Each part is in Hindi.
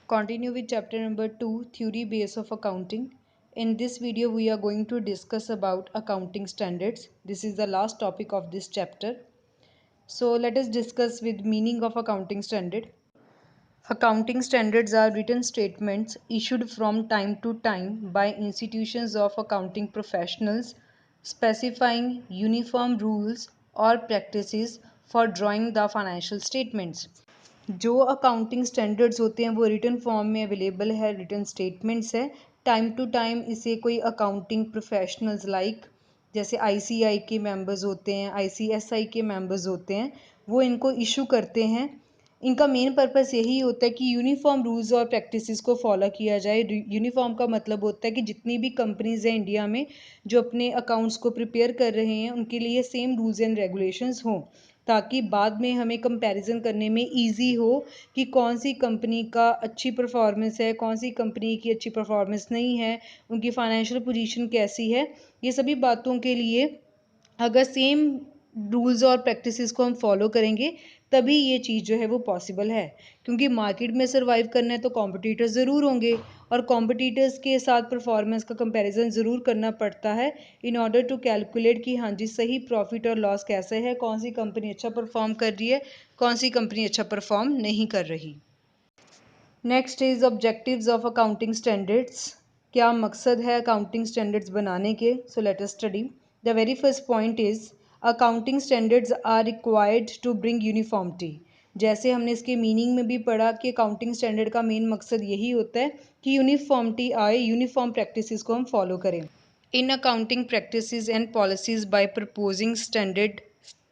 Continue with chapter number 2, theory base of accounting. In this video we are going to discuss about accounting standards. This is the last topic of this chapter. So let us discuss with meaning of accounting standard. Accounting standards are written statements issued from time to time by institutions of accounting professionals specifying uniform rules or practices for drawing the financial statements. जो अकाउंटिंग स्टैंडर्ड्स होते हैं वो रिटन फॉर्म में अवेलेबल है, रिटन स्टेटमेंट्स है। टाइम टू टाइम इसे कोई अकाउंटिंग प्रोफेशनल्स लाइक जैसे आईसीआई के मेंबर्स होते हैं, आईसीएसआई के मेंबर्स होते हैं, वो इनको इशू करते हैं। इनका मेन पर्पस यही होता है कि यूनिफॉर्म रूल्स और प्रैक्टिसेस को फॉलो किया जाए। यूनिफॉर्म का मतलब होता है कि जितनी भी कंपनीज हैं इंडिया में जो अपने अकाउंट्स को प्रिपेयर कर रहे हैं उनके लिए सेम रूल्स एंड रेगुलेशंस हों, ताकि बाद में हमें कंपैरिजन करने में इजी हो कि कौन सी कंपनी का अच्छी परफॉर्मेंस है, कौन सी कंपनी की अच्छी परफॉर्मेंस नहीं है, उनकी फाइनेंशियल पोजीशन कैसी है। ये सभी बातों के लिए अगर सेम रूल्स और प्रैक्टिसेस को हम फॉलो करेंगे तभी ये चीज़ जो है वो पॉसिबल है, क्योंकि मार्केट में सर्वाइव करना है तो कॉम्पिटिटर्स ज़रूर होंगे और कॉम्पिटिटर्स के साथ परफॉर्मेंस का कंपैरिजन ज़रूर करना पड़ता है इन ऑर्डर टू कैलकुलेट कि हाँ जी सही प्रॉफिट और लॉस कैसे है, कौन सी कंपनी अच्छा परफॉर्म कर रही है, कौन सी कंपनी अच्छा परफॉर्म नहीं कर रही। Next is objectives of accounting standards. क्या मकसद है अकाउंटिंग स्टैंडर्ड्स बनाने के? So let us study. The very first point is accounting standards are required to bring uniformity. जैसे हमने इसके मीनिंग में भी पढ़ा कि अकाउंटिंग स्टैंडर्ड का मेन मकसद यही होता है कि यूनिफॉर्मिटी आए, यूनिफॉर्म प्रैक्टिसेस को हम फॉलो करें in accounting practices and policies bye proposing standard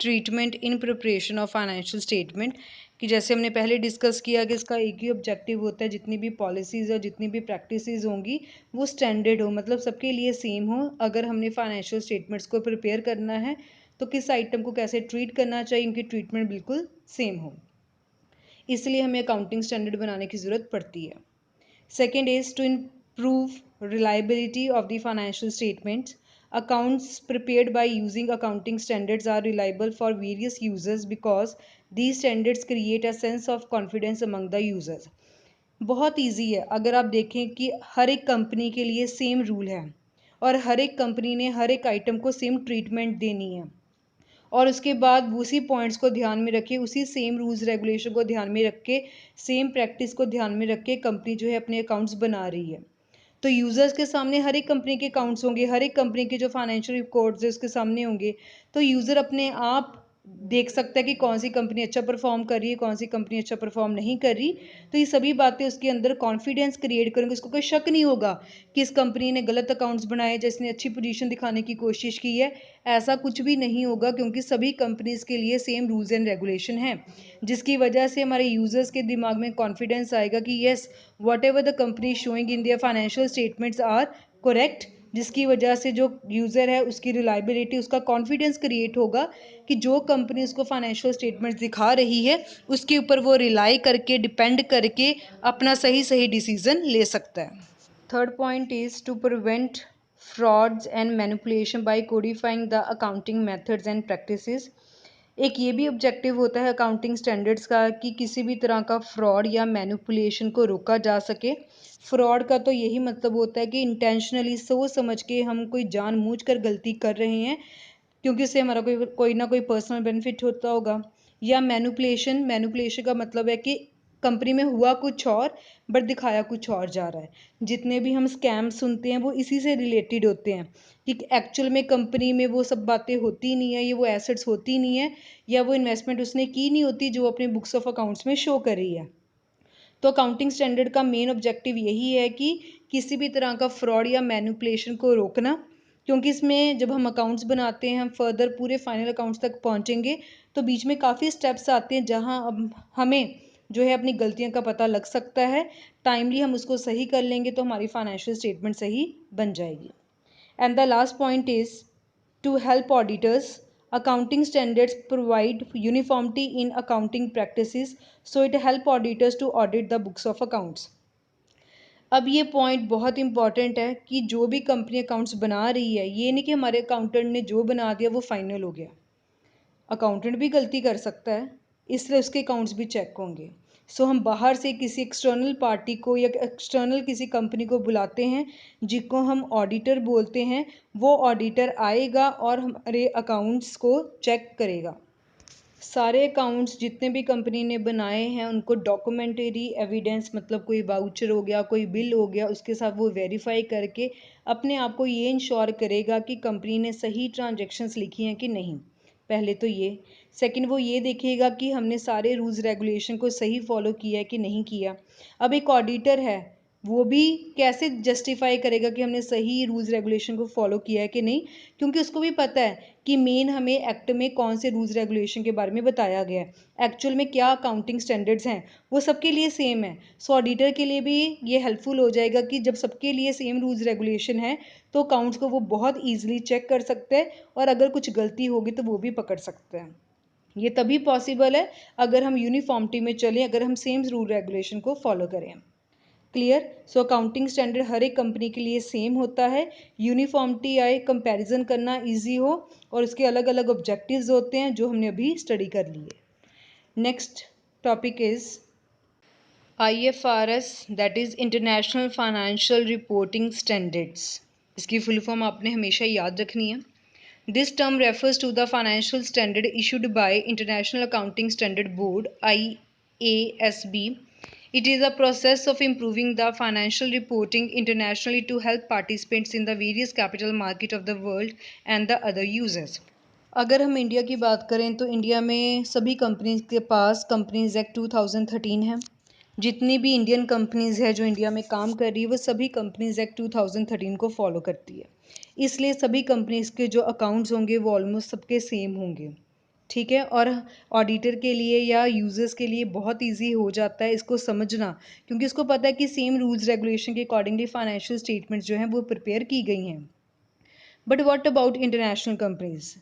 treatment in preparation of financial statement. कि जैसे हमने पहले डिस्कस किया कि इसका एक ही ऑब्जेक्टिव होता है, जितनी भी पॉलिसीज़ और जितनी भी प्रैक्टिसेस होंगी वो स्टैंडर्ड हो, मतलब सबके लिए सेम हो। अगर हमने फाइनेंशियल स्टेटमेंट्स को प्रिपेयर करना है तो किस आइटम को कैसे ट्रीट करना चाहिए, उनकी ट्रीटमेंट बिल्कुल सेम हो, इसलिए हमें अकाउंटिंग स्टैंडर्ड बनाने की ज़रूरत पड़ती है। Second is to improve reliability of the financial statements. Accounts prepared by using accounting standards are reliable for various users because these standards create a sense of confidence among the users. बहुत ईजी है। अगर आप देखें कि हर एक कंपनी के लिए सेम रूल है और हर एक कंपनी ने हर एक आइटम को सेम ट्रीटमेंट देनी है और उसके बाद उसी पॉइंट्स को ध्यान में रखे, उसी सेम रूल्स रेगुलेशन को ध्यान में रख के, सेम प्रैक्टिस को ध्यान में रख के कंपनी जो है अपने अकाउंट्स बना रही है, तो यूज़र्स के सामने हर एक कंपनी के अकाउंट्स होंगे, हर एक कंपनी के जो फाइनेंशियल रिकॉर्ड्स है उसके सामने होंगे, तो यूज़र अपने आप देख सकता है कि कौन सी कंपनी अच्छा परफॉर्म कर रही है, कौन सी कंपनी अच्छा परफॉर्म नहीं कर रही। तो ये सभी बातें उसके अंदर कॉन्फिडेंस क्रिएट करेंगे, उसको कोई शक नहीं होगा कि इस कंपनी ने गलत अकाउंट्स बनाए, जिसने अच्छी पोजीशन दिखाने की कोशिश की है। ऐसा कुछ भी नहीं होगा, क्योंकि सभी कंपनीज के लिए सेम रूल्स एंड रेगुलेशन हैं, जिसकी वजह से हमारे यूज़र्स के दिमाग में कॉन्फिडेंस आएगा कि yes whatever the company showing in their financial statements are correct, जिसकी वजह से जो यूज़र है उसकी रिलायबिलिटी, उसका कॉन्फिडेंस क्रिएट होगा कि जो कंपनी उसको फाइनेंशियल स्टेटमेंट्स दिखा रही है उसके ऊपर वो रिलाई करके, डिपेंड करके अपना सही सही डिसीजन ले सकता है। Third point is to prevent frauds and manipulation by codifying the accounting methods and practices. एक ये भी ऑब्जेक्टिव होता है अकाउंटिंग स्टैंडर्ड्स का कि किसी भी तरह का फ्रॉड या मैनिपुलेशन को रोका जा सके। फ्रॉड का तो यही मतलब होता है कि इंटेंशनली सोच समझ के हम कोई जानबूझकर गलती कर रहे हैं क्योंकि उससे हमारा कोई ना कोई पर्सनल बेनिफिट होता होगा। या मैनिपुलेशन, मैनिपुलेशन का मतलब है कि कंपनी में हुआ कुछ और बट दिखाया कुछ और जा रहा है। जितने भी हम स्कैम सुनते हैं वो इसी से रिलेटेड होते हैं कि एक्चुअल में कंपनी में वो सब बातें होती नहीं है, ये वो एसेट्स होती नहीं है, या वो इन्वेस्टमेंट उसने की नहीं होती जो अपने बुक्स ऑफ अकाउंट्स में शो कर रही है। तो अकाउंटिंग स्टैंडर्ड का मेन ऑब्जेक्टिव यही है कि किसी भी तरह का फ्रॉड या मैनिपुलेशन को रोकना, क्योंकि इसमें जब हम अकाउंट्स बनाते हैं, हम फर्दर पूरे फाइनल अकाउंट्स तक पहुंचेंगे तो बीच में काफ़ी स्टेप्स आते हैं जहां अब हमें जो है अपनी गलतियों का पता लग सकता है। टाइमली हम उसको सही कर लेंगे तो हमारी फाइनेंशियल स्टेटमेंट सही बन जाएगी। And the last point is to help auditors. Accounting standards provide uniformity in accounting practices, so it help auditors to audit the books of accounts. अब ये पॉइंट बहुत इंपॉर्टेंट है कि जो भी कंपनी अकाउंट्स बना रही है, ये नहीं कि हमारे अकाउंटेंट ने जो बना दिया वो फाइनल हो गया। अकाउंटेंट भी गलती कर सकता है, इसलिए उसके अकाउंट्स भी चेक होंगे। सो हम बाहर से किसी एक्सटर्नल पार्टी को या एक्सटर्नल किसी कंपनी को बुलाते हैं जिनको हम ऑडिटर बोलते हैं। वो ऑडिटर आएगा और हमारे अकाउंट्स को चेक करेगा। सारे अकाउंट्स जितने भी कंपनी ने बनाए हैं उनको डॉक्यूमेंटरी एविडेंस मतलब कोई वाउचर हो गया, कोई बिल हो गया, उसके साथ वो वेरीफाई करके अपने आप को ये इंश्योर करेगा कि कंपनी ने सही ट्रांजैक्शंस लिखी हैं कि नहीं। पहले तो ये। सेकंड, वो ये देखेगा कि हमने सारे रूल्स रेगुलेशन को सही फॉलो किया है कि नहीं किया। अब एक ऑडिटर है, वो भी कैसे जस्टिफाई करेगा कि हमने सही रूल्स रेगुलेशन को फॉलो किया है कि नहीं, क्योंकि उसको भी पता है कि मेन हमें एक्ट में कौन से रूल्स रेगुलेशन के बारे में बताया गया है, एक्चुअल में क्या अकाउंटिंग स्टैंडर्ड्स हैं, वो सबके लिए सेम है। सो ऑडिटर के लिए भी ये हेल्पफुल हो जाएगा कि जब सबके लिए सेम रूल्स रेगुलेशन है तो अकाउंट्स को वो बहुत ईजिली चेक कर सकते हैं और अगर कुछ गलती होगी तो वो भी पकड़ सकते हैं। ये तभी पॉसिबल है अगर हम यूनिफॉर्मिटी में चलें, अगर हम सेम रूल रेगुलेशन को फॉलो करें। क्लियर? सो अकाउंटिंग स्टैंडर्ड हर एक कंपनी के लिए सेम होता है। यूनिफॉर्मिटी आए, कंपैरिजन करना इजी हो और उसके अलग अलग ऑब्जेक्टिव्स होते हैं जो हमने अभी स्टडी कर लिए। Next topic is IFRS, that is international financial reporting standards. इसकी फुल फॉर्म आपने हमेशा याद रखनी है। This term refers to the financial standard issued by International Accounting Standard Board (IASB). It is a process of improving the financial reporting internationally to help participants in the various capital market of the world and the other users. अगर हम इंडिया की बात करें तो इंडिया में सभी कंपनीज के पास कंपनीज एक्ट 2013 है। जितनी भी इंडियन कंपनीज है जो इंडिया में काम कर रही है वो सभी कंपनीज एक्ट 2013 को फॉलो करती है। इसलिए सभी कंपनीज के जो अकाउंट्स होंगे वो ऑलमोस्ट सबके सेम होंगे। ठीक है, और ऑडिटर के लिए या यूजर्स के लिए बहुत इजी हो जाता है इसको समझना, क्योंकि उसको पता है कि सेम रूल्स रेगुलेशन के अकॉर्डिंगली फाइनेंशियल स्टेटमेंट्स जो हैं वो प्रिपेयर की गई हैं। But what about international companies?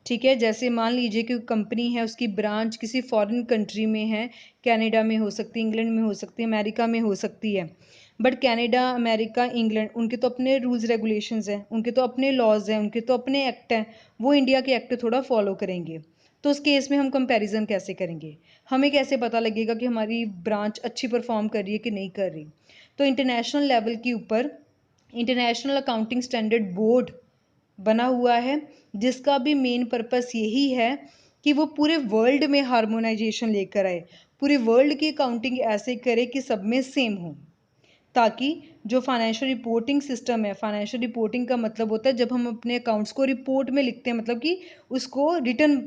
ठीक है, जैसे मान लीजिए कि कंपनी है, उसकी ब्रांच किसी फॉरेन कंट्री में है, कनाडा में हो सकती है, इंग्लैंड में हो सकती है, अमेरिका में हो सकती है। बट कनाडा, अमेरिका, इंग्लैंड, उनके तो अपने रूल्स रेगुलेशंस हैं, उनके तो अपने लॉज हैं, उनके तो अपने एक्ट हैं। वो इंडिया के एक्ट थोड़ा फॉलो करेंगे। तो उस केस में हम कंपैरिजन कैसे करेंगे? हमें कैसे पता लगेगा कि हमारी ब्रांच अच्छी परफॉर्म कर रही है कि नहीं कर रही? तो इंटरनेशनल लेवल के ऊपर इंटरनेशनल अकाउंटिंग स्टैंडर्ड बोर्ड बना हुआ है, जिसका भी मेन पर्पस यही है कि वो पूरे वर्ल्ड में हार्मोनाइजेशन लेकर आए, पूरे वर्ल्ड की अकाउंटिंग ऐसे करे कि सब में सेम हो, ताकि जो फाइनेंशियल रिपोर्टिंग सिस्टम है, फाइनेंशियल रिपोर्टिंग का मतलब होता है जब हम अपने अकाउंट्स को रिपोर्ट में लिखते हैं, मतलब कि उसको रिटर्न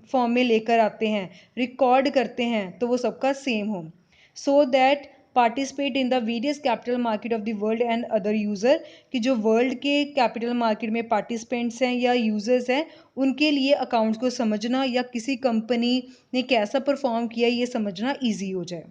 फॉर्म में लेकर आते हैं, रिकॉर्ड करते हैं, तो वो सबका सेम हो, so that participate in the various capital market of the world and other user, कि जो वर्ल्ड के कैपिटल मार्केट में पार्टिसिपेंट्स हैं या यूज़र्स हैं उनके लिए अकाउंट्स को समझना या किसी कंपनी ने कैसा परफॉर्म किया ये समझना ईजी हो जाए।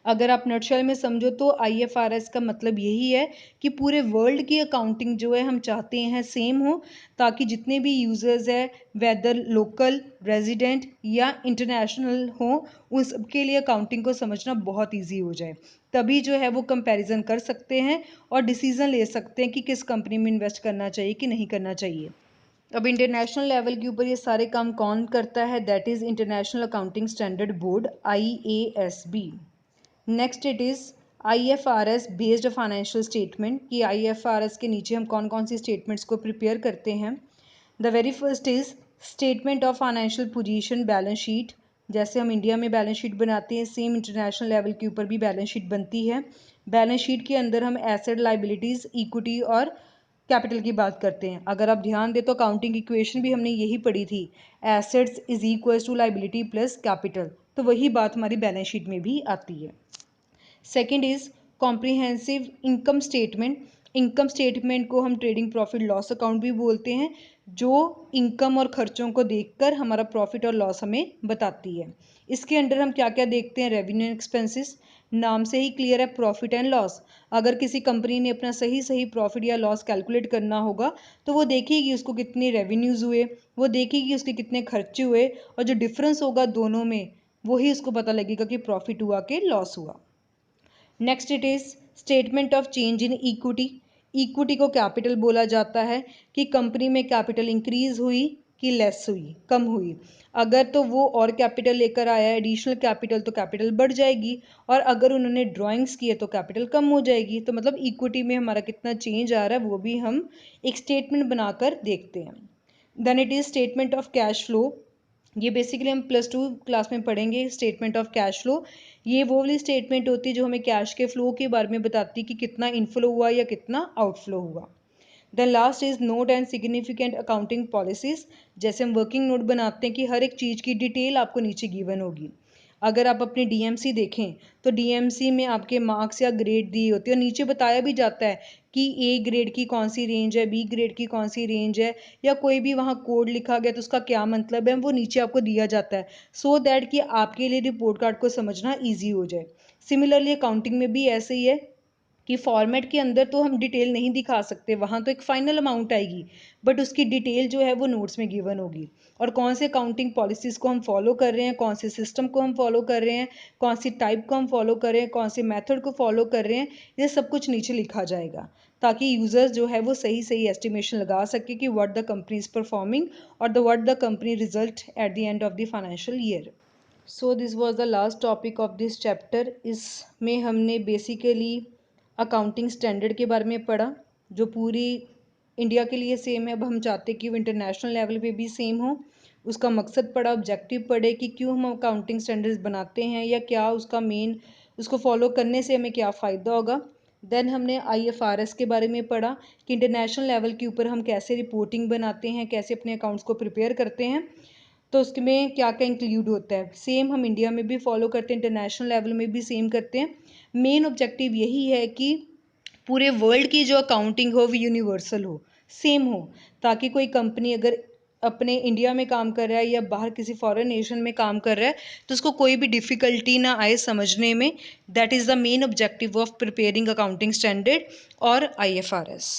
अगर आप नटशेल में समझो तो IFRS का मतलब यही है कि पूरे वर्ल्ड की अकाउंटिंग जो है हम चाहते हैं सेम हो, ताकि जितने भी यूज़र्स हैं, वेदर लोकल, रेजिडेंट या इंटरनेशनल हो, उन सबके लिए अकाउंटिंग को समझना बहुत ईजी हो जाए। तभी जो है वो कंपैरिजन कर सकते हैं और डिसीज़न ले सकते हैं कि किस कंपनी में इन्वेस्ट करना चाहिए कि नहीं करना चाहिए। अब इंटरनेशनल लेवल के ऊपर ये सारे काम कौन करता है? That is international accounting standard board IASB। Next it is IFRS based financial statement, कि IFRS के नीचे हम कौन कौन सी स्टेटमेंट्स को प्रिपेयर करते हैं। The very first is statement of financial position, balance sheet. जैसे हम इंडिया में बैलेंस शीट बनाते हैं, सेम इंटरनेशनल लेवल के ऊपर भी बैलेंस शीट बनती है। बैलेंस शीट के अंदर हम एसेट, लाइबिलिटीज़, इक्विटी और कैपिटल की बात करते हैं। अगर आप ध्यान दें तो अकाउंटिंग इक्वेशन भी हमने यही पढ़ी थी, assets is equals to liability plus capital, तो वही बात हमारी बैलेंस शीट में भी आती है। Second is comprehensive income statement. Income statement को हम ट्रेडिंग प्रॉफिट लॉस अकाउंट भी बोलते हैं, जो इनकम और खर्चों को देखकर हमारा प्रॉफिट और लॉस हमें बताती है। इसके अंडर हम क्या क्या देखते हैं? रेवेन्यू एक्सपेंसेस, नाम से ही क्लियर है, प्रॉफिट एंड लॉस। अगर किसी कंपनी ने अपना सही प्रॉफिट या लॉस कैलकुलेट करना होगा तो वो देखेगी उसको कितने रेवेन्यूज़ हुए, वो देखेगी उसके कितने खर्चे हुए, और जो डिफरेंस होगा दोनों में वही उसको पता लगेगा कि प्रॉफिट हुआ कि लॉस हुआ। Next it is statement of change in equity. Equity को कैपिटल बोला जाता है, कि कंपनी में कैपिटल इंक्रीज हुई कि लेस हुई, कम हुई। अगर तो वो और कैपिटल लेकर आया है एडिशनल कैपिटल, तो कैपिटल बढ़ जाएगी, और अगर उन्होंने ड्राइंग्स की है तो कैपिटल कम हो जाएगी। तो मतलब इक्विटी में हमारा कितना चेंज आ रहा है वो भी हम एक स्टेटमेंट बनाकर देखते हैं। Then it is statement of cash flow. ये बेसिकली हम +2 क्लास में पढ़ेंगे स्टेटमेंट ऑफ कैश फ्लो। ये वो वाली स्टेटमेंट होती है जो हमें कैश के फ्लो के बारे में बताती है कि कितना इनफ्लो हुआ या कितना आउटफ्लो हुआ। Then last is note and significant accounting policies. जैसे हम वर्किंग नोट बनाते हैं कि हर एक चीज़ की डिटेल आपको नीचे गिवन होगी। अगर आप अपनी डीएमसी देखें तो डीएमसी में आपके मार्क्स या ग्रेड दिए होते हैं और नीचे बताया भी जाता है कि ए ग्रेड की कौन सी रेंज है, बी ग्रेड की कौन सी रेंज है, या कोई भी वहाँ कोड लिखा गया तो उसका क्या मतलब है वो नीचे आपको दिया जाता है, सो दैट कि आपके लिए रिपोर्ट कार्ड को समझना ईजी हो जाए। सिमिलरली अकाउंटिंग में भी ऐसे ही है कि फॉर्मेट के अंदर तो हम डिटेल नहीं दिखा सकते, वहाँ तो एक फाइनल अमाउंट आएगी, बट उसकी डिटेल जो है वो नोट्स में गिवन होगी। और कौन से अकाउंटिंग पॉलिसीज़ को हम फॉलो कर रहे हैं, कौन से सिस्टम को हम फॉलो कर रहे हैं, कौन सी टाइप को हम फॉलो कर रहे हैं, कौन से मेथड को फॉलो कर रहे हैं, ये सब कुछ नीचे लिखा जाएगा, ताकि यूजर्स जो है वो सही सही एस्टिमेशन लगा सके कि what the company is performing और the what the company result at the end of the financial year. So this was the last topic of this chapter. इसमें हमने बेसिकली अकाउंटिंग स्टैंडर्ड के बारे में पढ़ा जो पूरी इंडिया के लिए सेम है। अब हम चाहते कि वो इंटरनेशनल लेवल पे भी सेम हो। उसका मकसद पढ़ा, ऑब्जेक्टिव पढ़े कि क्यों हम अकाउंटिंग स्टैंडर्ड्स बनाते हैं या क्या उसका मेन, उसको फॉलो करने से हमें क्या फ़ायदा होगा। देन हमने IFRS के बारे में पढ़ा कि इंटरनेशनल लेवल के ऊपर हम कैसे रिपोर्टिंग बनाते हैं, कैसे अपने अकाउंट्स को प्रिपेयर करते हैं, तो उसमें क्या क्या इंक्लूड होता है। सेम हम इंडिया में भी फॉलो करते हैं, इंटरनेशनल लेवल में भी सेम करते हैं। मेन ऑब्जेक्टिव यही है कि पूरे वर्ल्ड की जो अकाउंटिंग हो वो यूनिवर्सल हो, सेम हो, ताकि कोई कंपनी अगर अपने इंडिया में काम कर रहा है या बाहर किसी फॉरेन नेशन में काम कर रहा है तो उसको कोई भी डिफ़िकल्टी ना आए समझने में। That is the main objective of preparing accounting standard और IFRS।